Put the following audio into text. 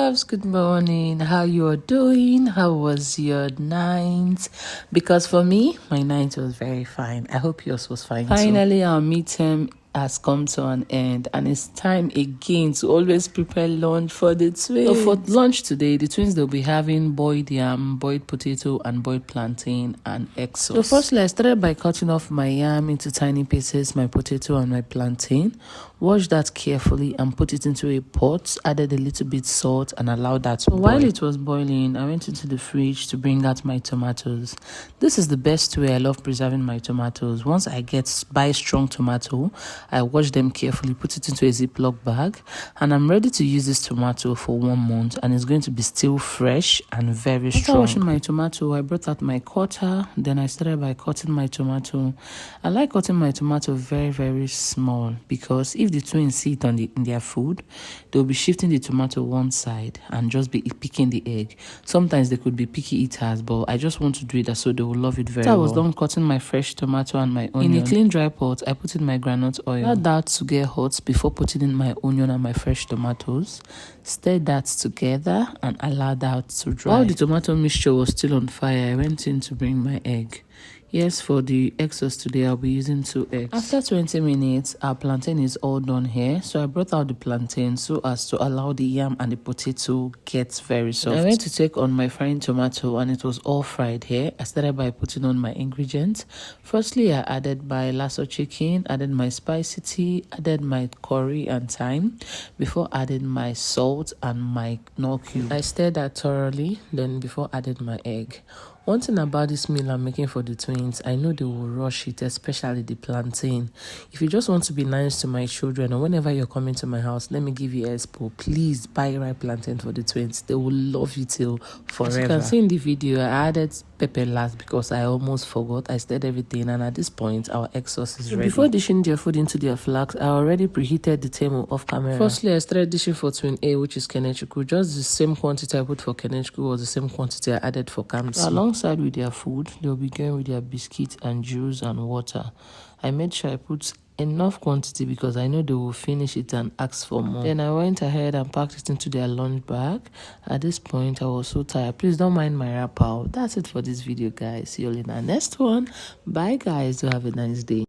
loves, good morning. How you are doing? How was your night? Because for me, my night was very fine. I hope yours was fine too. Finally, our midterm has come to an end, and it's time again to always prepare lunch for the twins. So for lunch today, the twins, they'll be having boiled yam, boiled potato, and boiled plantain and egg sauce. So firstly, I started by cutting off my yam into tiny pieces, my potato and my plantain. Wash that carefully and put it into a pot. Added a little bit salt and allowed that to boil. While it was boiling, I went into the fridge to bring out my tomatoes. This is the best way I love preserving my tomatoes. Once I buy strong tomato, I wash them carefully, put it into a Ziploc bag, and I'm ready to use this tomato for 1 month, and it's going to be still fresh and very strong. After washing my tomato, I brought out my cutter. Then I started by cutting my tomato. I like cutting my tomato very, very small because if the twins see it in their food, they'll be shifting the tomato one side and just be picking the egg. Sometimes they could be picky eaters, but I just want to do it so they will love it very well. I was done cutting my fresh tomato and my onion. In a clean dry pot, I put in my groundnut oil. Allow that to get hot before putting in my onion and my fresh tomatoes. Stir that together and allow that to dry. While the tomato mixture was still on fire, I went in to bring my egg. Yes, for the egg sauce today, I'll be using 2 eggs. After 20 minutes, our plantain is all done here. So I brought out the plantain so as to allow the yam and the potato get very soft. I went to take on my frying tomato and it was all fried here. I started by putting on my ingredients. Firstly, I added my lasso chicken, added my spicy tea, added my curry and thyme before adding my salt and my knorr cube. I stirred that thoroughly, then before adding my egg. One thing about this meal I'm making for the twins, I know they will rush it, especially the plantain. If you just want to be nice to my children or whenever you're coming to my house, let me give you expo. Please buy ripe plantain for the twins. They will love you till forever. As you can see in the video, I added pepper last because I almost forgot. I stirred everything, and at this point, our egg sauce is ready. Before dishing their food into their flask, I already preheated the thermo off camera. Firstly, I started dishing for twin A, which is Kenechukwu. Just the same quantity I put for Kenechukwu was the same quantity I added for Kamsi. Alongside with their food, they'll be going with their biscuits and juice and water. I made sure I put enough quantity because I know they will finish it and ask for more. Then I went ahead and packed it into their lunch bag. At this point, I was so tired. Please don't mind my wrap out. That's it for this video, guys. See you all in our next one. Bye, guys. Do have a nice day.